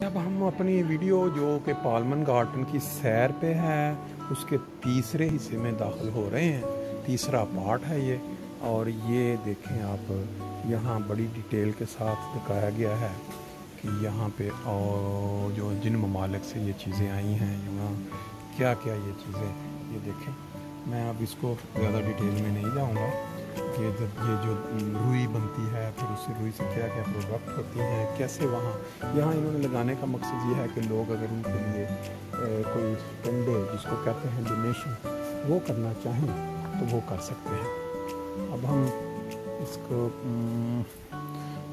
अब हम अपनी वीडियो जो कि पालमन गार्डन की सैर पे है उसके तीसरे हिस्से में दाखिल हो रहे हैं। तीसरा पार्ट है ये। और ये देखें आप, यहाँ बड़ी डिटेल के साथ दिखाया गया है कि यहाँ पे और जो जिन ममालिक से ये चीज़ें आई हैं, यहाँ क्या क्या ये चीज़ें, ये देखें। मैं अब इसको ज़्यादा डिटेल में नहीं जाऊँगा कि ये जो रुई बनती है, फिर उससे रुई से क्या क्या प्रोडक्ट होती हैं, कैसे वहाँ यहाँ इन्होंने लगाने का मकसद ये है कि लोग अगर उनके लिए कोई कंडे जिसको कहते हैं डोनेशन वो करना चाहें तो वो कर सकते हैं। अब हम इसको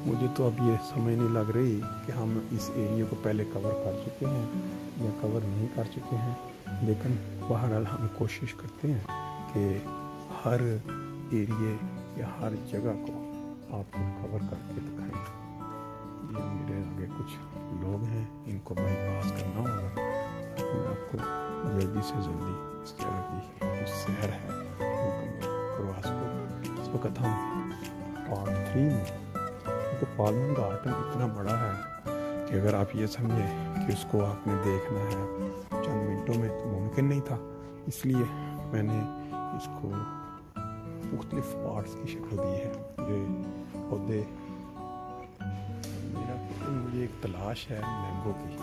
मुझे तो अब ये समझ नहीं लग रही कि हम इस एरिया को पहले कवर कर चुके हैं या कवर नहीं कर चुके हैं, लेकिन बहरहाल हम कोशिश करते हैं कि हर एरिए या हर जगह को आपको कवर करके दिखाएं। ये मेरे आगे कुछ लोग हैं, इनको बाईपास करना होगा। मैं आपको जल्दी से जल्दी इस जगह की जो सैर है वो करवा सकूँ। इस वक्त हम पार्ट 3 में, क्योंकि पालमन गार्डन इतना बड़ा है कि अगर आप ये समझें कि उसको आपने देखना है चंद मिनटों में तो मुमकिन नहीं था, इसलिए मैंने इसको मुख्तलिफ पार्ट्स की शक्ल दी है। ये पौधे मुझे एक तलाश है मैंगो की,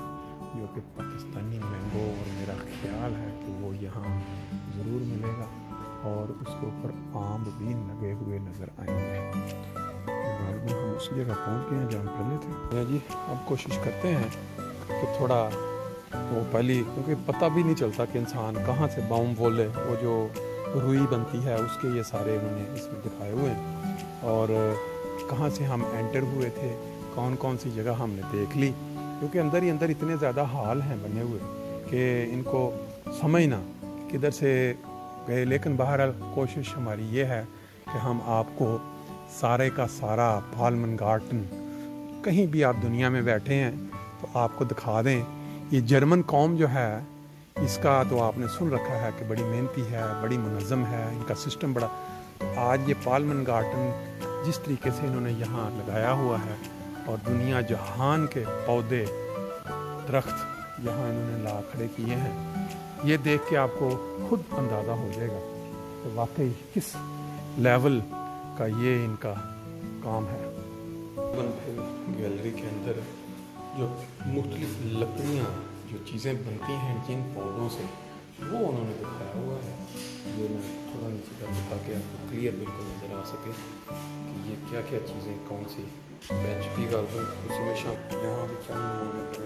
जो कि पाकिस्तानी मैंगो, और मेरा ख्याल है कि वो यहाँ ज़रूर मिलेगा और उसके ऊपर आम भी लगे हुए नज़र आएंगे। हम उस जगह पहुँच गए हैं जहाँ पहले थे जी। अब कोशिश करते हैं कि थोड़ा वो पहली, क्योंकि पता भी नहीं चलता कि इंसान कहाँ से बाउम बोले, वो जो रुई बनती है उसके ये सारे उन्होंने इसमें दिखाए हुए हैं, और कहाँ से हम एंटर हुए थे, कौन कौन सी जगह हमने देख ली, क्योंकि अंदर ही अंदर इतने ज़्यादा हाल हैं बने हुए कि इनको समझना किधर से गए। लेकिन बहरहाल कोशिश हमारी ये है कि हम आपको सारे का सारा पालमन गार्डन, कहीं भी आप दुनिया में बैठे हैं तो आपको दिखा दें। ये जर्मन कौम जो है, इसका तो आपने सुन रखा है कि बड़ी मेहनती है, बड़ी मुनज़्ज़म है, इनका सिस्टम बड़ा। तो आज ये पालमन गार्डन जिस तरीके से इन्होंने यहाँ लगाया हुआ है, और दुनिया जहान के पौधे दरख्त यहाँ इन्होंने ला खड़े किए हैं, ये देख के आपको खुद अंदाज़ा हो जाएगा कि वाकई किस लेवल का ये इनका काम है। गैलरी के अंदर जो मुख्तलिफ लकड़ियाँ, जो चीज़ें बनती हैं जिन पौधों से, वो उन्होंने दिखाया हुआ है। ये मैं थोड़ा नीचे का दिखा के आपको क्लियर बिल्कुल नज़र आ सके कि ये क्या क्या चीज़ें, कौन सी बेंच भी गार्डन उसी में शाम, यहाँ भी चंद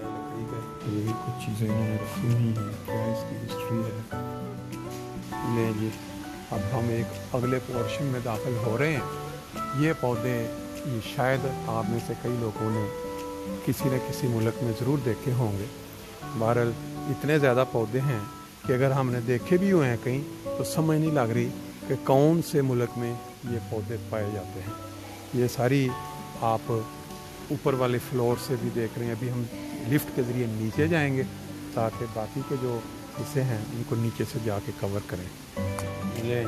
लकड़ी का ये भी कुछ चीज़ें इन्होंने रखी हुई हैं, क्या इसकी हिस्ट्री है। ले जी, अब हम एक अगले पोर्शन में दाखिल हो रहे हैं। ये पौधे, ये शायद आप में से कई लोगों ने किसी न किसी मुल्क में ज़रूर देखे होंगे। बहरहाल इतने ज़्यादा पौधे हैं कि अगर हमने देखे भी हुए हैं कहीं तो समझ नहीं लग रही कि कौन से मुल्क में ये पौधे पाए जाते हैं। ये सारी आप ऊपर वाले फ्लोर से भी देख रहे हैं। अभी हम लिफ्ट के ज़रिए नीचे जाएंगे ताकि बाकी के जो हिस्से हैं उनको नीचे से जाके कवर करें। ये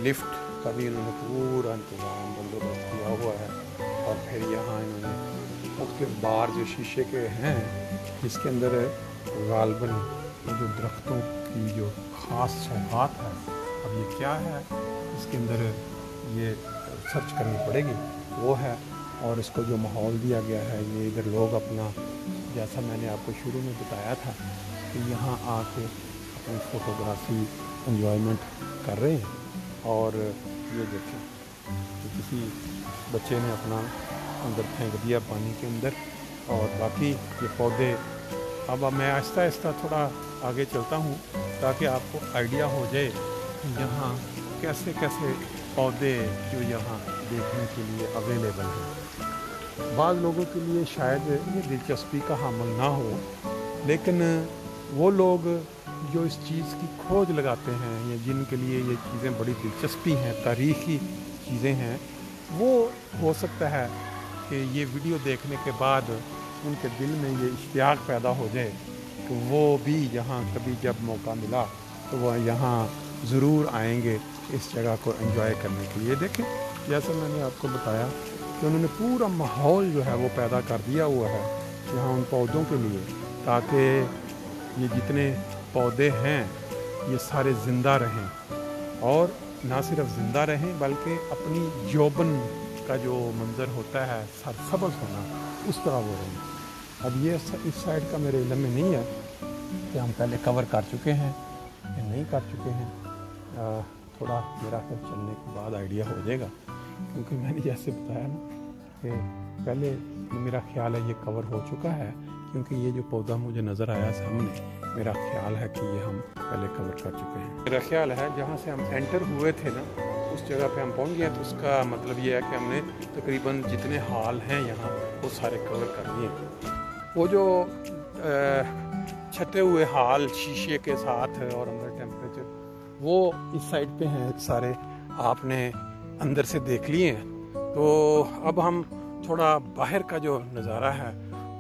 लिफ्ट का भी इन्होंने पूरा इंतज़ाम बंदोबस्त किया हुआ है, और फिर यहाँ इन्होंने उसके बाहर जो शीशे के हैं, इसके अंदर गालबन जो दरख्तों की जो ख़ास सौगात है, अब ये क्या है इसके अंदर ये सर्च करनी पड़ेगी, वो है। और इसको जो माहौल दिया गया है, ये इधर लोग अपना, जैसा मैंने आपको शुरू में बताया था कि यहाँ आके अपनी फ़ोटोग्राफी एंजॉयमेंट कर रहे हैं। और ये देखें कि किसी बच्चे ने अपना अंदर फेंक दिया पानी के अंदर, और बाकी ये पौधे। अब मैं आहिस्ता आहिस्ता थोड़ा आगे चलता हूँ ताकि आपको आइडिया हो जाए यहाँ कैसे कैसे पौधे जो यहाँ देखने के लिए अवेलेबल हैं। बाज़ लोगों के लिए शायद ये दिलचस्पी का हामिल ना हो, लेकिन वो लोग जो इस चीज़ की खोज लगाते हैं या जिनके लिए ये चीज़ें बड़ी दिलचस्पी हैं, तारीख़ी चीज़ें हैं, वो हो सकता है कि ये वीडियो देखने के बाद उनके दिल में ये इश्तियाक पैदा हो जाए कि वो भी यहाँ कभी जब मौका मिला तो वह यहाँ ज़रूर आएंगे इस जगह को एंजॉय करने के लिए। देखें, जैसा मैंने आपको बताया कि उन्होंने पूरा माहौल जो है वो पैदा कर दिया हुआ है यहाँ उन पौधों के लिए, ताकि ये जितने पौधे हैं ये सारे ज़िंदा रहें, और ना सिर्फ ज़िंदा रहें बल्कि अपनी यौवन का जो मंज़र होता है सरसब्ज़ होना, उस तरह वो रहें। अब ये इस साइड का मेरे इल्म में नहीं है कि हम पहले कवर कर चुके हैं या नहीं कर चुके हैं। थोड़ा मेरा फिर चलने के बाद आइडिया हो जाएगा, क्योंकि मैंने जैसे बताया ना कि पहले मेरा ख्याल है ये कवर हो चुका है, क्योंकि ये जो पौधा मुझे नज़र आया सामने, मेरा ख्याल है कि ये हम पहले कवर कर चुके हैं। मेरा ख्याल है जहाँ से हम एंटर हुए थे ना, उस जगह पे हम पहुँच गए, तो उसका मतलब ये है कि हमने तकरीबन जितने हॉल हैं यहाँ वो सारे कवर कर लिए। वो जो छटे हुए हॉल शीशे के साथ और अंदर टेम्परेचर, वो इस साइड पे हैं सारे, आपने अंदर से देख लिए हैं। तो अब हम थोड़ा बाहर का जो नज़ारा है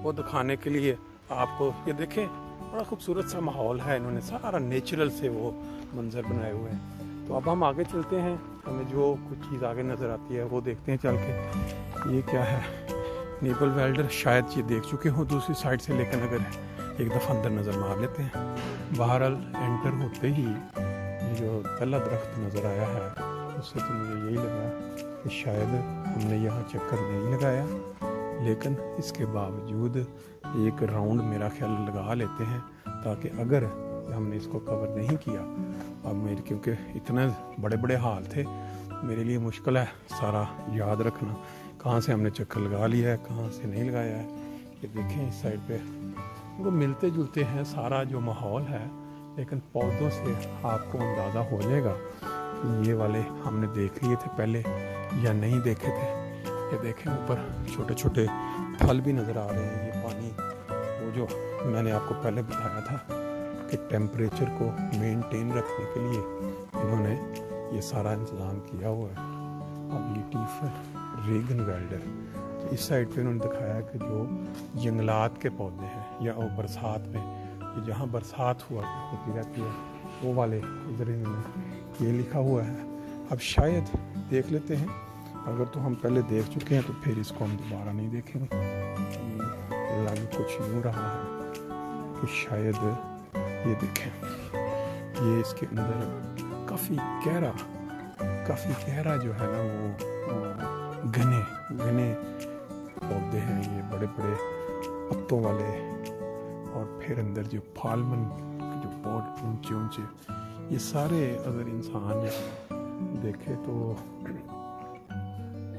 वो दिखाने के लिए आपको, ये देखें बड़ा खूबसूरत सा माहौल है, इन्होंने सारा नेचुरल से वो मंजर बनाए हुए हैं। तो अब हम आगे चलते हैं, हमें जो कुछ चीज़ आगे नज़र आती है वो देखते हैं चल के। ये क्या है? नेबल वेल्डर, शायद ये देख चुके हो दूसरी साइड से, लेकिन अगर एक दफ़ा अंदर नज़र मार लेते हैं। बहरहाल एंटर होते ही ये जो पहला दरख्त नज़र आया है, उससे तो मुझे यही लगा कि शायद हमने यहाँ चक्कर नहीं लगाया, लेकिन इसके बावजूद एक राउंड मेरा ख्याल लगा लेते हैं, ताकि अगर हमने इसको कवर नहीं किया, अब मेरे क्योंकि इतने बड़े बड़े हाल थे, मेरे लिए मुश्किल है सारा याद रखना, कहाँ से हमने चक्कर लगा लिया है, कहाँ से नहीं लगाया है। ये देखें इस साइड पे वो मिलते जुलते हैं सारा जो माहौल है, लेकिन पौधों से आपको अंदाज़ा हो जाएगा कि ये वाले हमने देख लिए थे पहले या नहीं देखे थे। ये देखें ऊपर छोटे छोटे फल भी नज़र आ रहे हैं। ये पानी, वो जो मैंने आपको पहले बताया था कि टेम्परेचर को मेंटेन रखने के लिए इन्होंने ये सारा इंतज़ाम किया हुआ है। अब लीफ रीगन वेल्डर, तो इस साइड पे इन्होंने दिखाया कि जो जंगलात के पौधे हैं या वो बरसात में, ये जहाँ बरसात होती रहती है वो वाले, इधर इन्होंने ये लिखा हुआ है। अब शायद देख लेते हैं, अगर तो हम पहले देख चुके हैं तो फिर इसको हम दोबारा नहीं देखेंगे। लग कुछ यूँ रहा है कि शायद ये देखें, ये इसके अंदर काफ़ी गहरा जो है ना वो घने पौधे हैं, ये बड़े बड़े पत्तों वाले, और फिर अंदर जो फालमन जो बहुत ऊंचे ऊंचे, ये सारे अगर इंसान देखे तो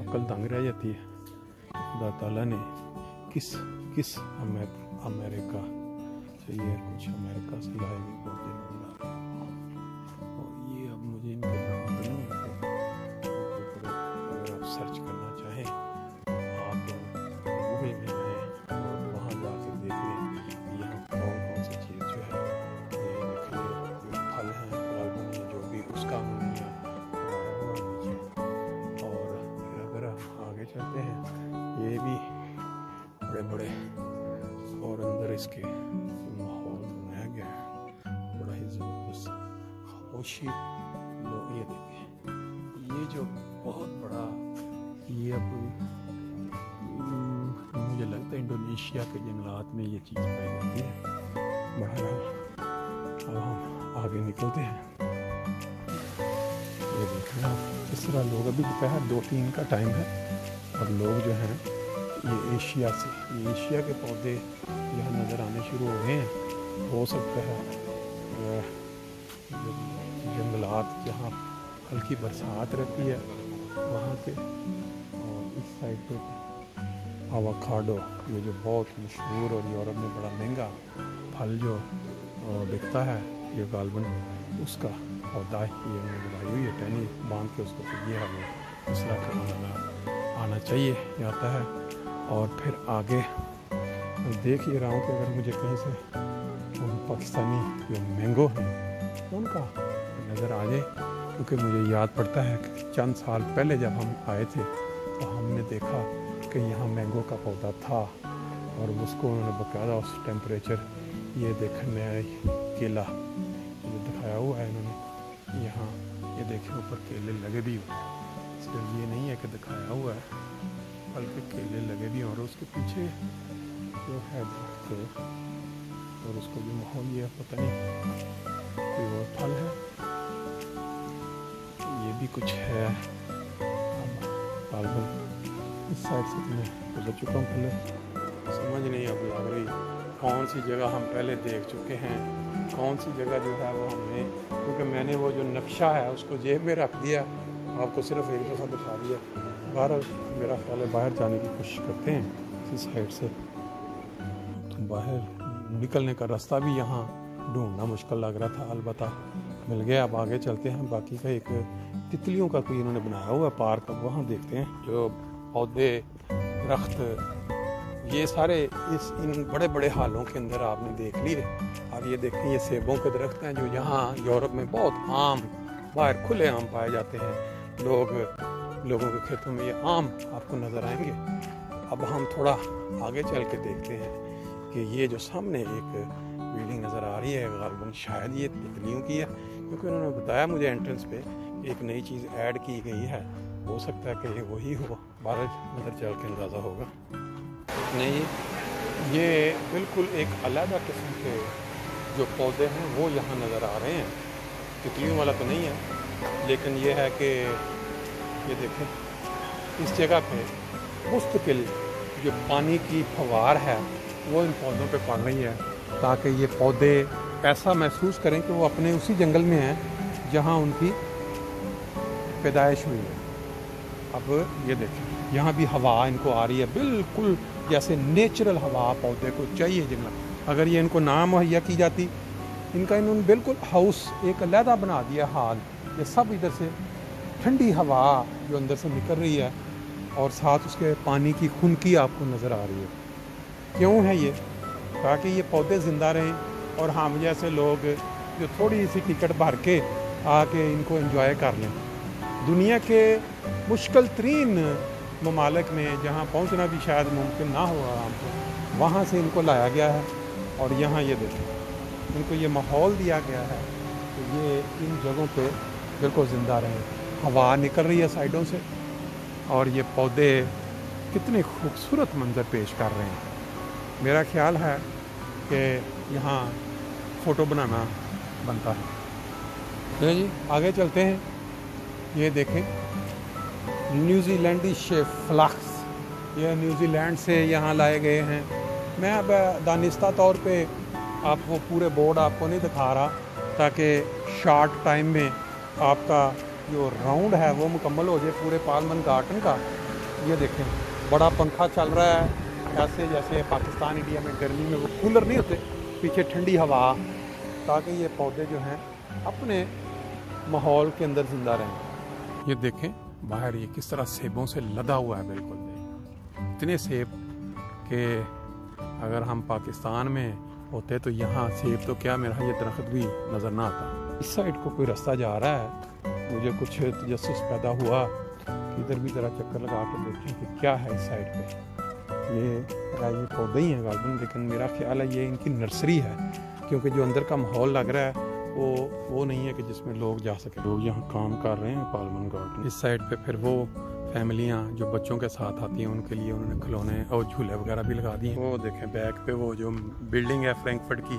अकल दंग रह जाती है। खुदा ताला ने किस अमेरिका से, ये कुछ अमेरिका से लाए हुए पौधे मिला, और ये अब मुझे इनके नाम तो नहीं आते, अगर आप सर्च करना चाहें आप गूगल में जाएं और वहाँ जाके देख लें यहाँ कौन सी चीज़ जो है, ये देख लें जो फल हैं, फल जो भी उसका नीचे, और फिर अगर आगे चलते हैं ये भी बड़े बड़े, और अंदर इसके माहौल बनाया गया है बड़ा ही ज़बरदस्त खामोशी। लोग ये देखें, ये जो बहुत बड़ा, ये अब मुझे लगता है इंडोनेशिया के जंगलात में ये चीज़ पाई जाती है। बहरहाल अब हम आगे निकलते हैं। ये देखना इस तरह लोग, अभी दोपहर 2-3 का टाइम है, और लोग जो हैं ये एशिया के पौधे यहाँ नज़र आने शुरू हो गए हैं। हो सकता है जंगलात जहाँ हल्की बरसात रहती है वहाँ के, और इस साइड पे आवाकाडो, ये जो बहुत मशहूर और यूरोप में बड़ा महंगा फल जो बिकता है, ये गालबन उसका पौधा ये लगाई हुई है, टहनी बांध के उसको, तो ये हमें इस तरह का आना चाहिए, ये आता है। और फिर आगे देख ही रहा हूँ कि अगर मुझे कहीं से पाकिस्तानी जो मैंगो हैं उनका नज़र आ जाए, क्योंकि मुझे याद पड़ता है कि चंद साल पहले जब हम आए थे तो हमने देखा कि यहाँ मैंगो का पौधा था, और उसको उन्होंने बकायदा उस टेम्परेचर, ये देखने केला ये दिखाया हुआ है इन्होंने यहाँ, ये देखें ऊपर केले लगे भी हुए, सिर्फ ये नहीं है कि दिखाया हुआ है बल्कि केले लगे भी, और उसके पीछे जो है दरख्त और उसको जो माहौल ये पता नहीं कोई और फल है, ये भी कुछ है। इस साइड से तो मैं गुजर चुका हूँ पहले, समझ नहीं अब लग रही कौन सी जगह हम पहले देख चुके हैं, कौन सी जगह जो है वो हमने, क्योंकि मैंने वो जो नक्शा है उसको जेब में रख दिया, आपको सिर्फ एक दफ़ा दिखा दिया। बाहर मेरा ख्याल है बाहर जाने की कोशिश करते हैं इस साइड से, तो बाहर निकलने का रास्ता भी यहाँ ढूंढना मुश्किल लग रहा था, अलबत्ता मिल गया। अब आगे चलते हैं, बाकी का एक तितलियों का कोई इन्होंने बनाया हुआ पार्क, अब वहाँ देखते हैं जो पौधे दरख्त ये सारे इन बड़े बड़े हालों के अंदर आपने देख लिए। अब ये देखें, ये सेबों के दरख्त हैं जो यहाँ यूरोप में बहुत आम, बाहर खुले आम पाए जाते हैं। लोगों के खेतों में ये आम आपको नज़र आएंगे। अब हम थोड़ा आगे चल के देखते हैं कि ये जो सामने एक बिल्डिंग नज़र आ रही है, गालिबन शायद ये तितलियों की है, क्योंकि उन्होंने बताया मुझे एंट्रेंस पे एक नई चीज़ ऐड की गई है, हो सकता है कि ये वही हो, बाहर अंदर चल के अंदाज़ा होगा। नहीं, ये बिल्कुल एक अलग किस्म के जो पौधे हैं वो यहाँ नज़र आ रहे हैं, तितलियों वाला तो नहीं है, लेकिन ये है कि ये देखें इस जगह पे मुस्तकिल जो पानी की फवार है वो इन पौधों पे पड़ रही है, ताकि ये पौधे ऐसा महसूस करें कि वो अपने उसी जंगल में हैं जहाँ उनकी पैदाइश हुई है। अब ये देखें यहाँ भी हवा इनको आ रही है, बिल्कुल जैसे नेचुरल हवा पौधे को चाहिए जंगल। अगर ये इनको ना मुहैया की जाती, इनका इन्होंने बिल्कुल हाउस एक अलहदा बना दिया हाल, ये सब इधर से ठंडी हवा जो अंदर से निकल रही है और साथ उसके पानी की खुनकी आपको नज़र आ रही है। क्यों है ये? ताकि ये पौधे ज़िंदा रहें और हम जैसे लोग जो थोड़ी सी टिकट भर के आके इनको एंजॉय कर लें। दुनिया के मुश्किल तरीन ममालिक में जहाँ पहुँचना भी शायद मुमकिन ना हो हमको, वहाँ से इनको लाया गया है और यहाँ ये देखें इनको ये माहौल दिया गया है तो ये इन जगहों पे बिल्कुल ज़िंदा रहें। हवा निकल रही है साइडों से और ये पौधे कितने खूबसूरत मंजर पेश कर रहे हैं। मेरा ख्याल है कि यहाँ फ़ोटो बनाना बनता है। तो जी आगे चलते हैं, ये देखें न्यूजीलैंडी फ्लाक्स, ये न्यूजीलैंड से यहाँ लाए गए हैं। मैं अब दानिस्ता तौर पे आपको पूरे बोर्ड आपको नहीं दिखा रहा, ताकि शॉर्ट टाइम में आपका जो राउंड है वो मुकम्मल हो जाए पूरे पालमन गार्डन का। ये देखें बड़ा पंखा चल रहा है, ऐसे जैसे पाकिस्तान इंडिया में गर्मी में वो कूलर नहीं होते, पीछे ठंडी हवा, ताकि ये पौधे जो हैं अपने माहौल के अंदर ज़िंदा रहें। ये देखें बाहर ये किस तरह सेबों से लदा हुआ है, बिल्कुल इतने सेब कि अगर हम पाकिस्तान में होते तो यहाँ सेब तो क्या, मेरा ये दरख्त भी नज़र ना आता। इस साइड को कोई रास्ता जा रहा है, मुझे कुछ तजस्सुस पैदा हुआ कि इधर भी ज़रा चक्कर लगा के देखें कि क्या है इस साइड पे। ये पौधे ही हैं गार्डन, लेकिन मेरा ख्याल है ये इनकी नर्सरी है, क्योंकि जो अंदर का माहौल लग रहा है वो नहीं है कि जिसमें लोग जा सके। लोग यहाँ काम कर रहे हैं पालमन गार्डन। इस साइड पे फिर वो फैमिलियाँ जो बच्चों के साथ आती हैं उनके लिए उन्होंने खिलौने और झूले वगैरह भी लगा दिए। वो देखें बैक पे वो जो बिल्डिंग है फ्रैंकफर्ट की,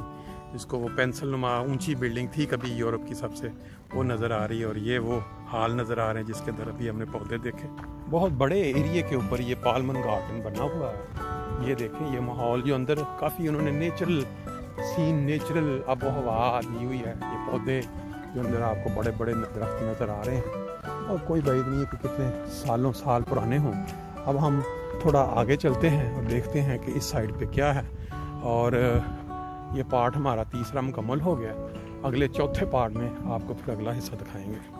जिसको वो पेंसिल नुमा ऊंची बिल्डिंग थी कभी यूरोप की सबसे, वो नज़र आ रही है। और ये वो हाल नज़र आ रहे हैं जिसके अंदर अभी हमने पौधे देखे। बहुत बड़े एरिए के ऊपर ये पालमन गार्डन बना हुआ है। ये देखें ये माहौल जो अंदर काफ़ी उन्होंने नेचुरल सीन, नेचुरल आबो हवा दी हुई है। ये पौधे जो अंदर आपको बड़े बड़े दरख्त नज़र आ रहे हैं और कोई बात नहीं है कि कितने सालों साल पुराने हों। अब हम थोड़ा आगे चलते हैं और देखते हैं कि इस साइड पे क्या है। और ये पार्ट हमारा तीसरा मुकम्मल हो गया। अगले चौथे पार्ट में आपको फिर अगला हिस्सा दिखाएंगे।